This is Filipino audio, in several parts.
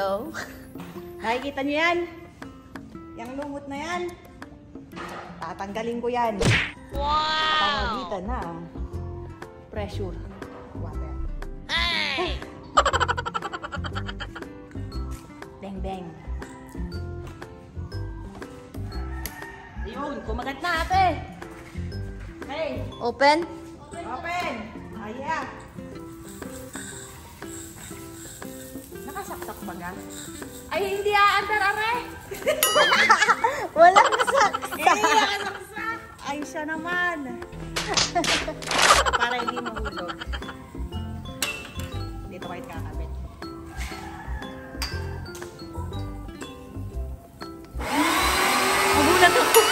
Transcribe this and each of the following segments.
Hello. Nakikita niyo yan? Yang lumot na yan. Tatanggalin ko yan. Wow! Pamamagitan na pressure water. Hey! Bang bang. Ayun, kumagat na ate. Okay. Open? Open. Aya. Nakasaksak ba ga? Ay, hindi aandar are. Walang nasaksak. Nakasaksak. Ay, siya naman. Para hindi mahulog. Dito kayo kakabit. Magulat ako.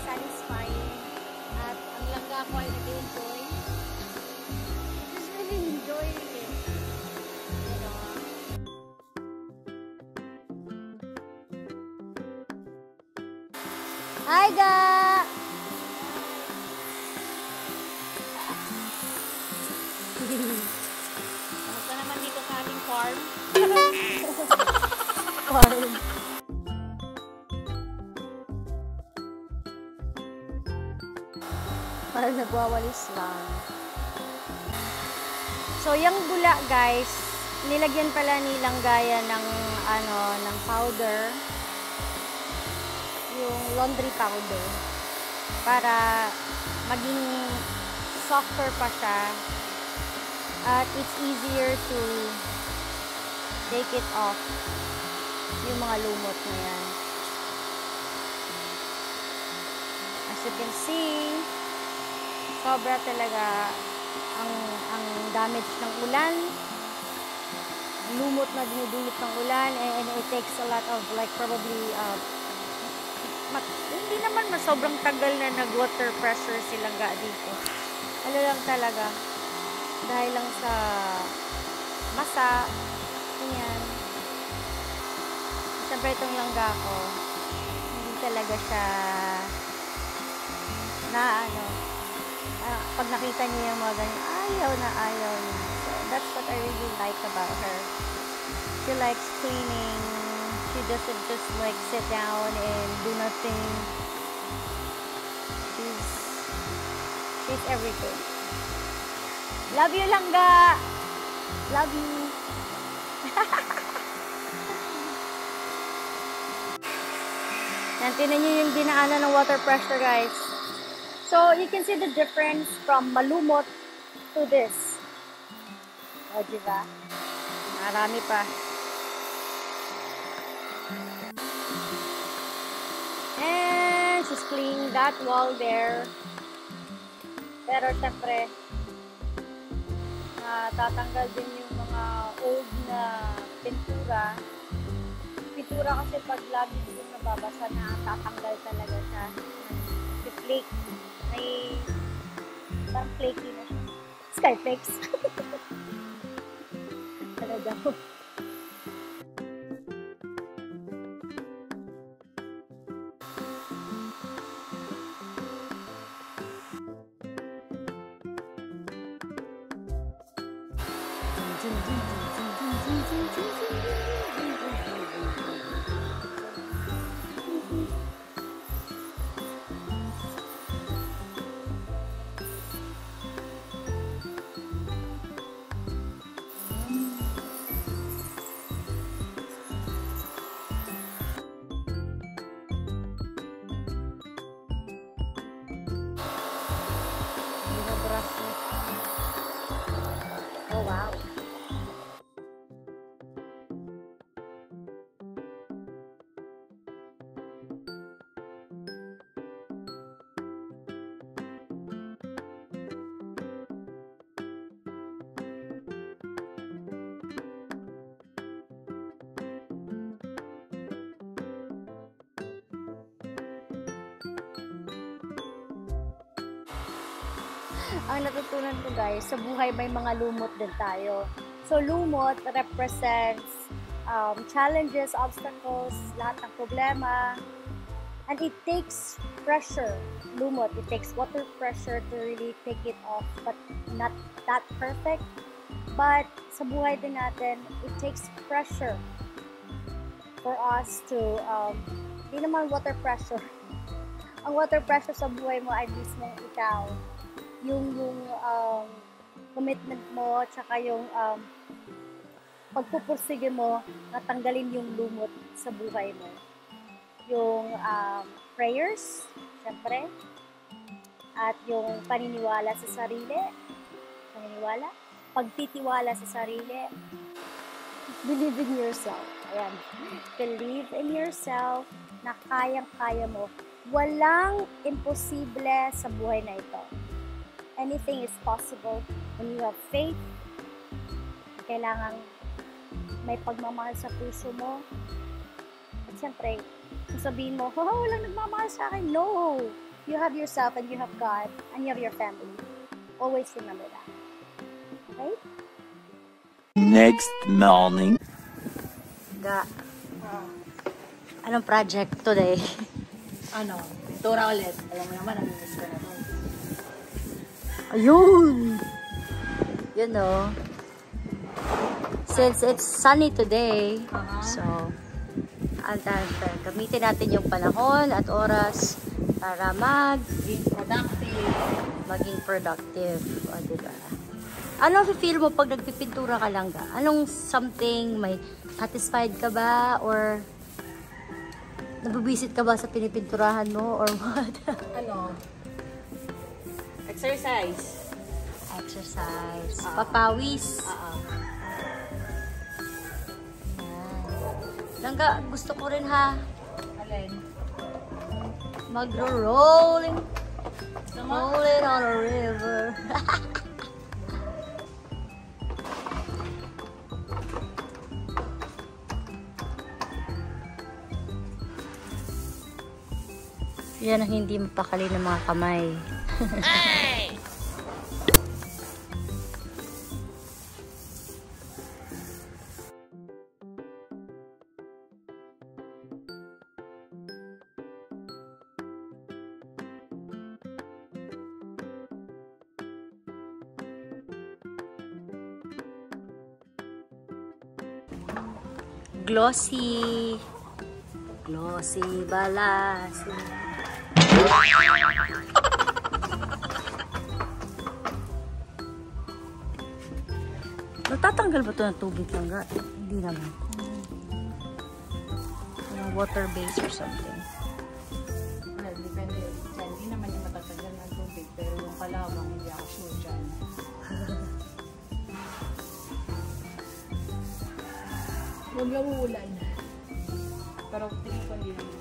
Satisfying at ang langga ko ay nag-enjoy. Just really enjoying it. You know. Hi, Ga! Kamusta naman dito sa ating farm? Farm. Parang nagwawalis lang. So, yung bula, guys, nilagyan pala nilang gaya ng, ng powder. Yung laundry powder. Para maging softer pa siya. At it's easier to take it off. Yung mga lumot na yan. As you can see, sobra talaga ang damage ng ulan, lumot na dinudulot ng ulan, and it takes a lot of like probably hindi naman sobrang tagal na nag-water pressure silang ga dito. Ano lang talaga, dahil lang sa masa, ganyan. Siyempre itong langga ko, hindi talaga siya na pag nakita niyo yung mga ganyan, ayaw niya. So, that's what I really like about her. She likes cleaning. She doesn't just like sit down and do nothing. She's everything. Love you, langga! Love you! Yan, tinan niyo yung dinaanan ng water pressure, guys. So, you can see the difference from malumot to this. O, diba? Marami pa. And she's cleaning that wall there. Pero, syempre, tatanggal din yung mga old na pintura. Pintura kasi pag lagi yung nababasa na, tatanggal talaga siya. Flake. May parang flaky na siya. Skyflakes. Talaga po. Oh, wow. Ang natutunan ko guys, sa buhay may mga lumot din tayo. So lumot represents challenges, obstacles, lahat ng problema. And it takes pressure, lumot, it takes water pressure to really take it off, but not that perfect. But sa buhay din natin, it takes pressure for us to, hindi naman water pressure. Ang water pressure sa buhay mo ay mismo ikaw. Yung commitment mo, tsaka yung pagpupursige mo na tanggalin yung lumot sa buhay mo. Yung prayers, syempre, at yung paniniwala sa sarili, pagtitiwala sa sarili, believe in yourself. Ayan. Believe in yourself na kayang-kaya mo. Walang imposible sa buhay na ito. Anything is possible when you have faith. Kailangan may pagmamahal sa puso mo. At siyempre, sabihin mo, walang nagmamahal sa akin. No! You have yourself and you have God and you have your family. Always remember that. Okay? Next morning. Anong project today? Pintura ulit. Alam mo naman, naminis ko na to. Ayun! You know, since it's sunny today, so, gamitin natin yung panahon at oras para maging productive. O, diba? Ano feel mo pag nagpipintura ka lang ga? Anong something, may satisfied ka ba? Or nabubisit ka ba sa pinipinturahan mo? Or what? Exercise. Papawis. Langga, gusto ko rin ha. Alin? Rolling on a river. Yan ang hindi mapakali ng mga kamay. Hey! Glossy balas. Natatanggal ba ito ng tubig lang? Hindi naman. Water base or something. Well, depende. Hindi naman yung matatanggal ng tubig, pero yung kalawang hindi ako sure dyan. Huwag lang uulan. Pero tingin ko hindi naman.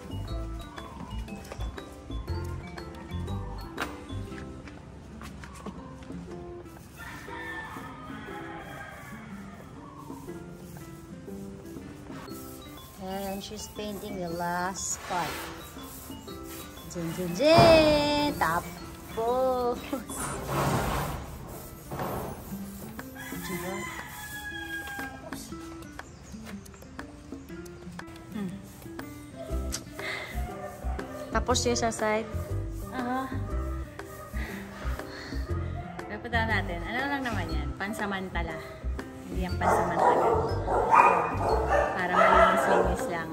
And she's painting the last spot. Jin, jin, jin. Tapos. Diba? Tapos yung sa side. Pupunta natin. Ano lang naman yan? Pansamantala. Hindi yan pansamantala. Para malinis-linis lang.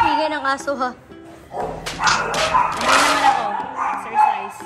Hingay ng aso ha. Hindi naman ako. Exercise.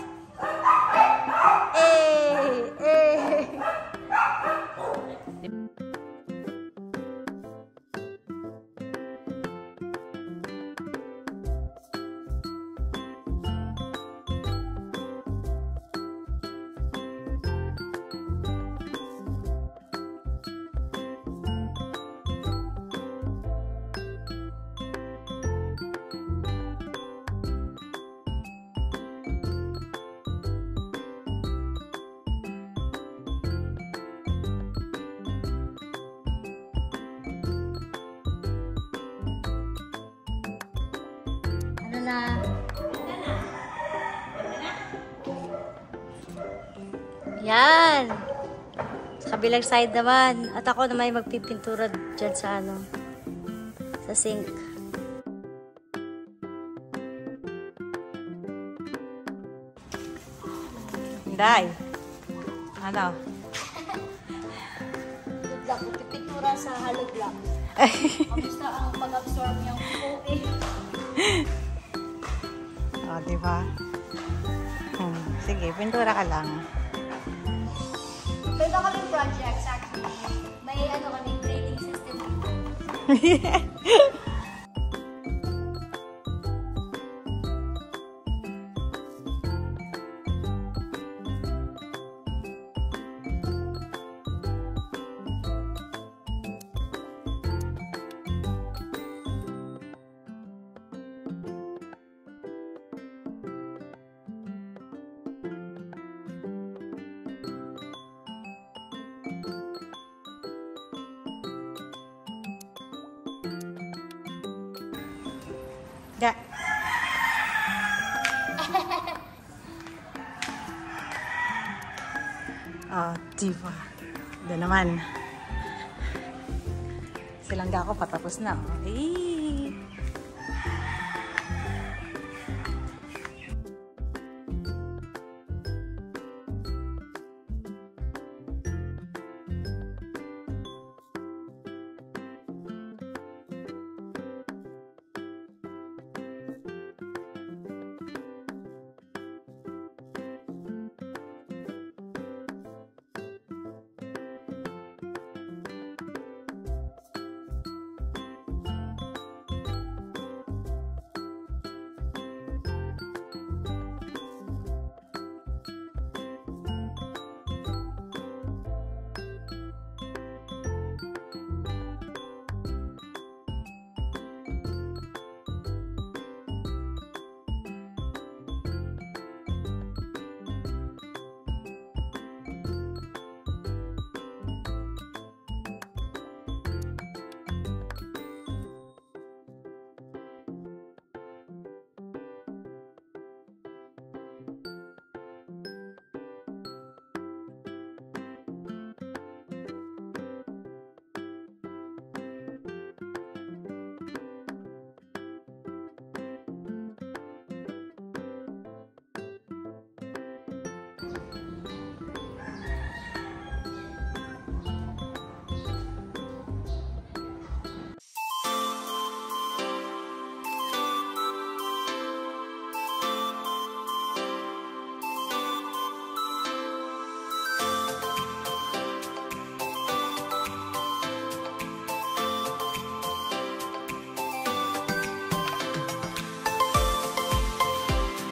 Ano na? Yan. Sa kabilang side naman. At ako naman yung magpipintura dyan sa ano. Sa sink. Day. Ano? Good luck. Magpipintura sa hollow block. Kamusta ang pag-absorb niyang OA? O, diba? Sige, pintura ka lang. May iba kaming projects actually. May ano kami, grading system. Da. Oh, diba? Doon naman. Silangga ko patapos na. Eh.